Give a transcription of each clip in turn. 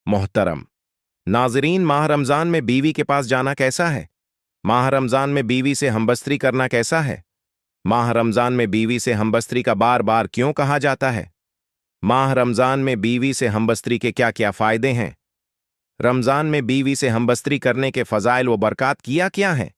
मोहतरम नाजरीन, माह रमज़ान में बीवी के पास जाना कैसा है? माह रमज़ान में बीवी से हमबस्तरी करना कैसा है? माह रमज़ान में बीवी से हमबस्तरी का बार बार क्यों कहा जाता है? माह रमज़ान में बीवी से हमबस्तरी के क्या क्या फ़ायदे हैं? रमज़ान में बीवी से हमबस्तरी करने के फ़ज़ाइल व बरक़ात क्या हैं?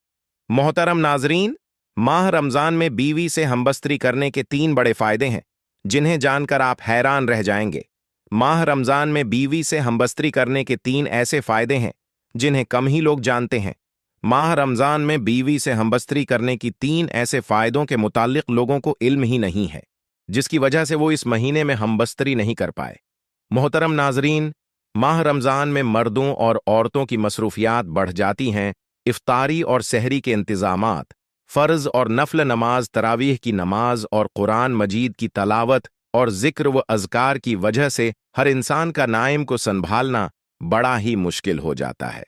मोहतरम नाजरीन, माह रमज़ान में बीवी से हमबस्तरी करने के 3 बड़े फ़ायदे हैं, जिन्हें जानकर आप हैरान रह जाएंगे। माह रमज़ान में बीवी से हमबस्तरी करने के 3 ऐसे फ़ायदे हैं, जिन्हें कम ही लोग जानते हैं। माह रमज़ान में बीवी से हमबस्तरी करने की 3 ऐसे फ़ायदों के मुताल्लिक़ लोगों को इल्म ही नहीं है, जिसकी वजह से वो इस महीने में हमबस्तरी नहीं कर पाए। मोहतरम नाजरीन, माह रमज़ान में मर्दों और औरतों की मसरूफियात बढ़ जाती हैं। इफ्तारी और सहरी के इंतज़ामात, फ़र्ज़ और नफल नमाज, तरावीह की नमाज और कुरान मजीद की तलावत और ज़िक्र व अज़कार की वजह से हर इंसान का नाइम को संभालना बड़ा ही मुश्किल हो जाता है।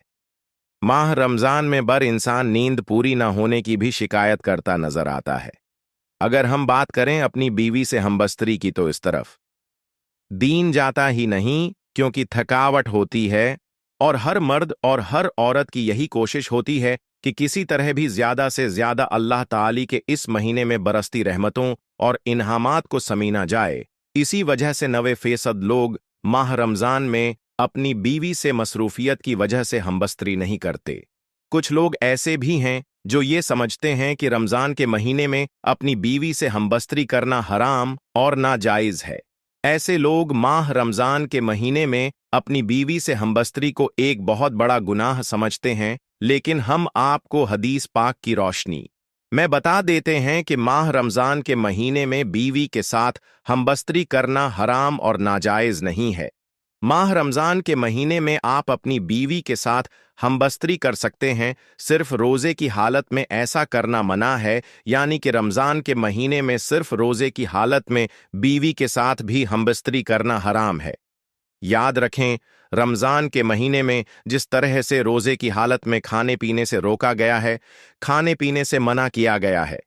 माह रमज़ान में बर इंसान नींद पूरी ना होने की भी शिकायत करता नजर आता है। अगर हम बात करें अपनी बीवी से हमबस्तरी की, तो इस तरफ दीन जाता ही नहीं, क्योंकि थकावट होती है और हर मर्द और हर औरत की यही कोशिश होती है कि किसी तरह भी ज़्यादा से ज़्यादा अल्लाह ताली के इस महीने में बरसती रहमतों और इन्हामात को समीना जाए। इसी वजह से 90% लोग माह रमज़ान में अपनी बीवी से मसरूफियत की वजह से हमबस्तरी नहीं करते। कुछ लोग ऐसे भी हैं जो ये समझते हैं कि रमज़ान के महीने में अपनी बीवी से हमबस्तरी करना हराम और नाजायज़ है। ऐसे लोग माह रमज़ान के महीने में अपनी बीवी से हमबस्तरी को एक बहुत बड़ा गुनाह समझते हैं, लेकिन हम आपको हदीस पाक की रोशनी में बता देते हैं कि माह रमज़ान के महीने में बीवी के साथ हमबस्तरी करना हराम और नाजायज़ नहीं है। माह रमज़ान के महीने में आप अपनी बीवी के साथ हमबस्तरी कर सकते हैं, सिर्फ रोज़े की हालत में ऐसा करना मना है, यानी कि रमज़ान के महीने में सिर्फ रोज़े की हालत में बीवी के साथ भी हमबस्तरी करना हराम है। याद रखें, रमज़ान के महीने में जिस तरह से रोज़े की हालत में खाने पीने से रोका गया है, खाने पीने से मना किया गया है,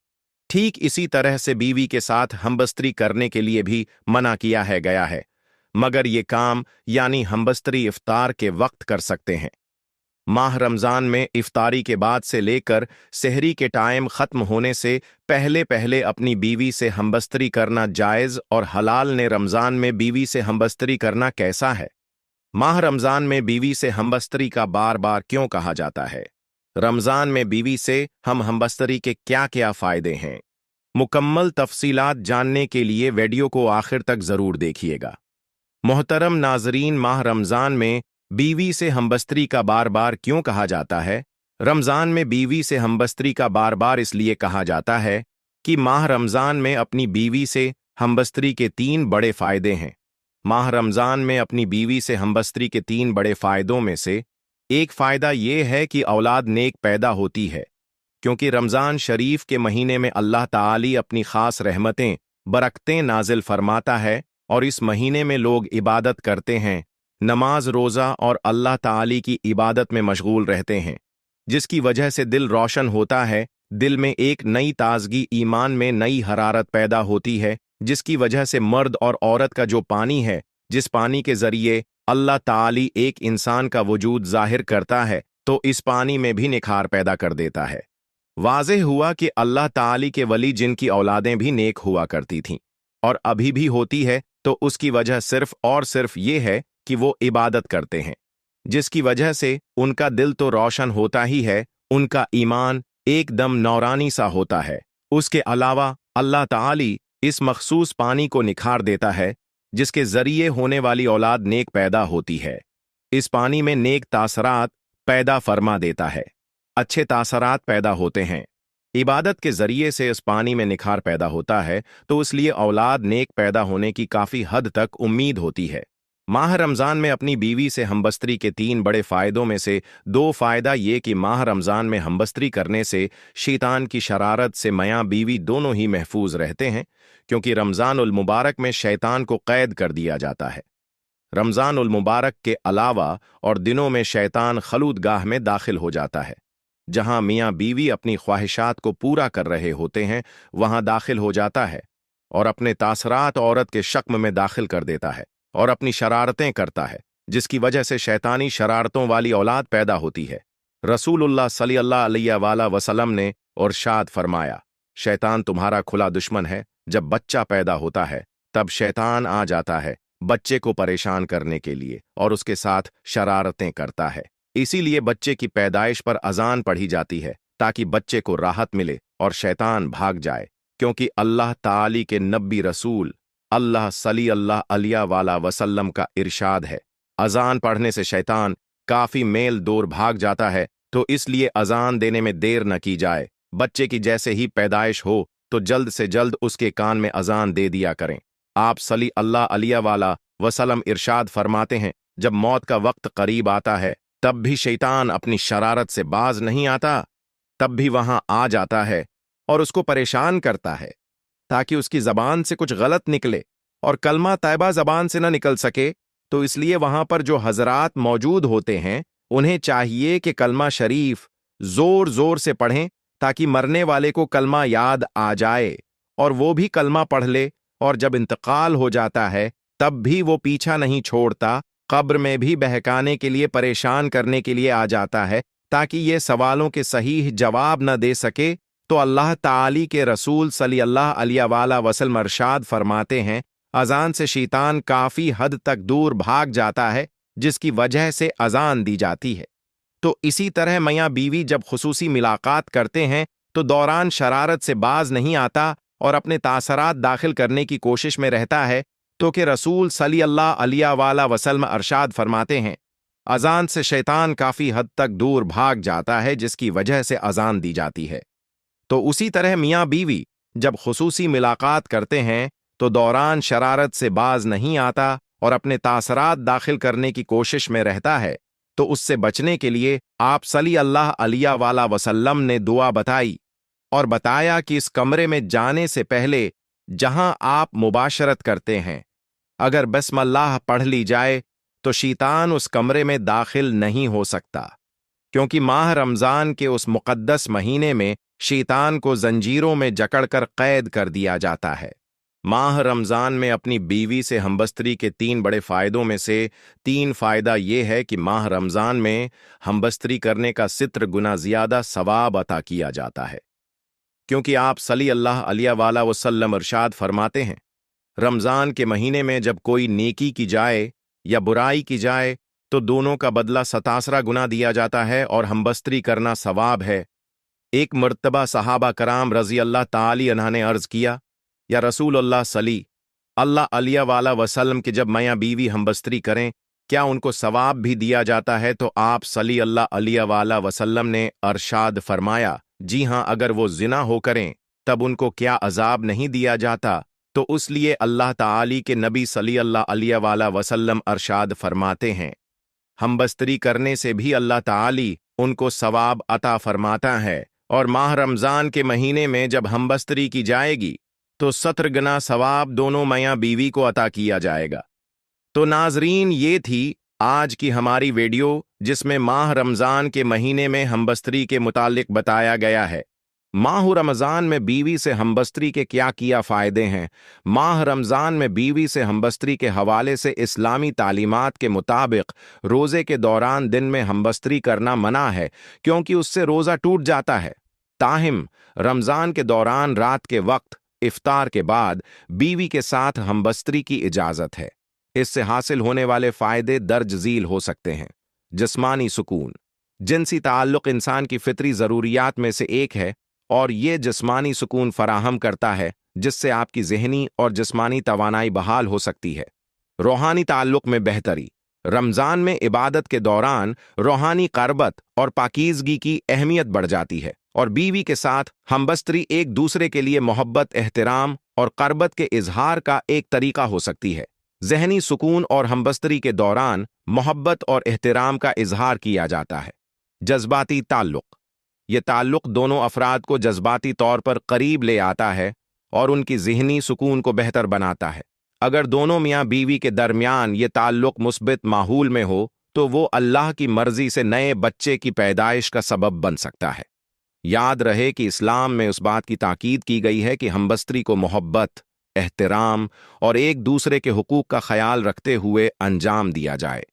ठीक इसी तरह से बीवी के साथ हमबस्तरी करने के लिए भी मना किया है गया है, मगर ये काम यानी हमबस्तरी इफ्तार के वक्त कर सकते हैं। माह रमज़ान में इफ्तारी के बाद से लेकर सहरी के टाइम ख़त्म होने से पहले पहले अपनी बीवी से हमबस्तरी करना जायज़ और हलाल ने रमज़ान में बीवी से हमबस्तरी करना कैसा है? माह रमज़ान में बीवी से हमबस्तरी का बार बार क्यों कहा जाता है? रमज़ान में बीवी से हमबस्तरी के क्या क्या फ़ायदे हैं? मुकम्मल तफसीलात जानने के लिए वीडियो को आखिर तक ज़रूर देखिएगा। मोहतरम नाजरीन, माह रमज़ान में बीवी से हमबस्तरी का बार बार क्यों कहा जाता है? रमज़ान में बीवी से हमबस्तरी का बार बार इसलिए कहा जाता है कि माह रमज़ान में अपनी बीवी से हमबस्तरी के 3 बड़े फ़ायदे हैं। माह रमज़ान में अपनी बीवी से हमबस्तरी के 3 बड़े फ़ायदों में से एक फ़ायदा ये है कि औलाद नेक पैदा होती है, क्योंकि रमज़ान शरीफ के महीने में अल्लाह ताली अपनी ख़ास रहमतें, बरकतें नाजिल फरमाता है और इस महीने में लोग इबादत करते हैं, नमाज, रोज़ा और अल्लाह ताली की इबादत में मशगूल रहते हैं, जिसकी वजह से दिल रोशन होता है। दिल में एक नई ताजगी, ईमान में नई हरारत पैदा होती है, जिसकी वजह से मर्द और औरत का जो पानी है, जिस पानी के ज़रिए अल्लाह ताली एक इंसान का वजूद ज़ाहिर करता है, तो इस पानी में भी निखार पैदा कर देता है। वाज़ेह हुआ कि अल्लाह ताली के वली जिनकी औलादें भी नेक हुआ करती थीं और अभी भी होती है, तो उसकी वजह सिर्फ और सिर्फ ये है कि वो इबादत करते हैं, जिसकी वजह से उनका दिल तो रोशन होता ही है, उनका ईमान एकदम नौरानी सा होता है। उसके अलावा अल्लाह ताली इस मखसूस पानी को निखार देता है, जिसके ज़रिए होने वाली औलाद नेक पैदा होती है। इस पानी में नेक तासरात पैदा फरमा देता है, अच्छे तासरात पैदा होते हैं। इबादत के ज़रिए से इस पानी में निखार पैदा होता है, तो इसलिए औलाद नेक पैदा होने की काफ़ी हद तक उम्मीद होती है। माह रमज़ान में अपनी बीवी से हमबस्तरी के 3 बड़े फ़ायदों में से 2 फ़ायदा ये कि माह रमज़ान में हमबस्तरी करने से शैतान की शरारत से मियाँ बीवी दोनों ही महफूज रहते हैं, क्योंकि रमज़ानुल मुबारक में शैतान को कैद कर दिया जाता है। रमज़ानुल मुबारक के अलावा और दिनों में शैतान खलूदगाह में दाखिल हो जाता है, जहाँ मियाँ बीवी अपनी ख्वाहिशात को पूरा कर रहे होते हैं, वहाँ दाखिल हो जाता है और अपने तासरात औरत के शक्म में दाखिल कर देता है और अपनी शरारतें करता है जिसकी वजह से शैतानी शरारतों वाली औलाद पैदा होती है। रसूलुल्लाह सल्लल्लाहु अलैहि वसल्लम ने इरशाद फरमाया, शैतान तुम्हारा खुला दुश्मन है। जब बच्चा पैदा होता है तब शैतान आ जाता है बच्चे को परेशान करने के लिए और उसके साथ शरारतें करता है। इसीलिए बच्चे की पैदाइश पर अजान पढ़ी जाती है ताकि बच्चे को राहत मिले और शैतान भाग जाए, क्योंकि अल्लाह ताली के नबी रसूल अल्लाह सल्लल्लाहु अलैहि वसल्लम का इरशाद है, अजान पढ़ने से शैतान काफी मेल दूर भाग जाता है। तो इसलिए अजान देने में देर न की जाए। बच्चे की जैसे ही पैदाइश हो तो जल्द से जल्द उसके कान में अजान दे दिया करें। आप सल्लल्लाहु अलैहि वसल्लम इरशाद फरमाते हैं, जब मौत का वक्त करीब आता है तब भी शैतान अपनी शरारत से बाज नहीं आता, तब भी वहां आ जाता है और उसको परेशान करता है ताकि उसकी जबान से कुछ गलत निकले और कलमा तैयबा जबान से न निकल सके। तो इसलिए वहां पर जो हजरात मौजूद होते हैं उन्हें चाहिए कि कलमा शरीफ जोर जोर से पढ़ें ताकि मरने वाले को कलमा याद आ जाए और वो भी कलमा पढ़ ले, और जब इंतकाल हो जाता है तब भी वो पीछा नहीं छोड़ता, कब्र में भी बहकाने के लिए परेशान करने के लिए आ जाता है ताकि ये सवालों के सही जवाब न दे सके। तो अल्लाह ताली के रसूल सल्लल्लाहु अलैहि वसल्लम इरशाद फरमाते हैं, अजान से शैतान काफी हद तक दूर भाग जाता है, जिसकी वजह से अजान दी जाती है। तो इसी तरह मियां बीवी जब खुसूसी मुलाकात करते हैं तो दौरान शरारत से बाज नहीं आता और अपने तासरात दाखिल करने की कोशिश में रहता है, तो कि रसूल सल्लल्लाहु अलैहि वसल्लम इरशाद फरमाते हैं, अजान से शैतान काफी हद तक दूर भाग जाता है, जिसकी वजह से अजान दी जाती है। तो उसी तरह मियां बीवी जब खुसूसी मुलाकात करते हैं तो दौरान शरारत से बाज नहीं आता और अपने तासरात दाखिल करने की कोशिश में रहता है। तो उससे बचने के लिए आप सल्लल्लाहु अलैहि वसल्लम ने दुआ बताई और बताया कि इस कमरे में जाने से पहले जहां आप मुबाशरत करते हैं, अगर बिस्मिल्लाह पढ़ ली जाए तो शैतान उस कमरे में दाखिल नहीं हो सकता, क्योंकि माह रमजान के उस मुक़द्दस महीने में शैतान को जंजीरों में जकड़कर कैद कर दिया जाता है। माह रमजान में अपनी बीवी से हमबस्तरी के 3 बड़े फायदों में से 3 फायदा ये है कि माह रमजान में हमबस्तरी करने का 70 गुना ज्यादा सवाब अता किया जाता है, क्योंकि आप सल्लल्लाहु अलैहि वसल्लम इरशाद फरमाते हैं, रमजान के महीने में जब कोई नेकी की जाए या बुराई की जाए तो दोनों का बदला 77 गुना दिया जाता है और हमबस्तरी करना सवाब है। एक मर्तबा सहाबा कराम रजी अल्लाह ताली अन्हा ने अर्ज किया, या रसूलुल्लाह सल्लल्लाहु अलैहि वसल्लम कि जब मियां बीवी हमबस्तरी करें क्या उनको सवाब भी दिया जाता है? तो आप सल्लल्लाहु अलैहि वसल्लम ने इरशाद फरमाया, जी हां, अगर वो जिना हो करें तब उनको क्या अजाब नहीं दिया जाता? तो उसलिए अल्लाह ताली के नबी सल्लल्लाहु अलैहि वसल्लम इरशाद फरमाते हैं, हमबस्तरी करने से भी अल्लाह ताली उनको सवाब अता फरमाता है, और माह रमजान के महीने में जब हमबस्तरी की जाएगी तो 70 गुना सवाब दोनों मियां बीवी को अता किया जाएगा। तो नाजरीन, ये थी आज की हमारी वीडियो जिसमें माह रमजान के महीने में हमबस्तरी के मुतालिक बताया गया है। माह रमजान में बीवी से हमबस्तरी के क्या किया फायदे हैं। माह रमजान में बीवी से हमबस्तरी के हवाले से इस्लामी तालीमात के मुताबिक रोज़े के दौरान दिन में हमबस्तरी करना मना है, क्योंकि उससे रोज़ा टूट जाता है। ताहिम रमजान के दौरान रात के वक्त इफ्तार के बाद बीवी के साथ हमबस्तरी की इजाज़त है। इससे हासिल होने वाले फायदे दर्ज झील हो सकते हैं। जिस्मानी सुकून, जिनसी ताल्लुक़ इंसान की फितरी ज़रूरियात में से एक है और ये जिस्मानी सुकून फराहम करता है, जिससे आपकी ज़हनी और जिस्मानी तवानाई बहाल हो सकती है। रूहानी ताल्लुक़ में बेहतरी, रमज़ान में इबादत के दौरान रूहानी क़रबत और पाकीज़गी की अहमियत बढ़ जाती है, और बीवी के साथ हमबस्तरी एक दूसरे के लिए मोहब्बत, एहतराम और क़रबत के इजहार का एक तरीका हो सकती है। ज़हनी सुकून और हमबस्तरी के दौरान मोहब्बत और एहतराम का इजहार किया जाता है। जज्बाती ताल्लुक़, ये ताल्लुक़ दोनों अफराद को जज्बाती तौर पर करीब ले आता है और उनकी ज़हनी सुकून को बेहतर बनाता है। अगर दोनों मियाँ बीवी के दरमियान ये ताल्लुक़ मुस्बित माहौल में हो तो वो अल्लाह की मर्ज़ी से नए बच्चे की पैदाइश का सबब बन सकता है। याद रहे कि इस्लाम में उस बात की ताकीद की गई है कि हमबस्तरी को मोहब्बत, एहतराम और एक दूसरे के हुकूक का ख्याल रखते हुए अंजाम दिया जाए।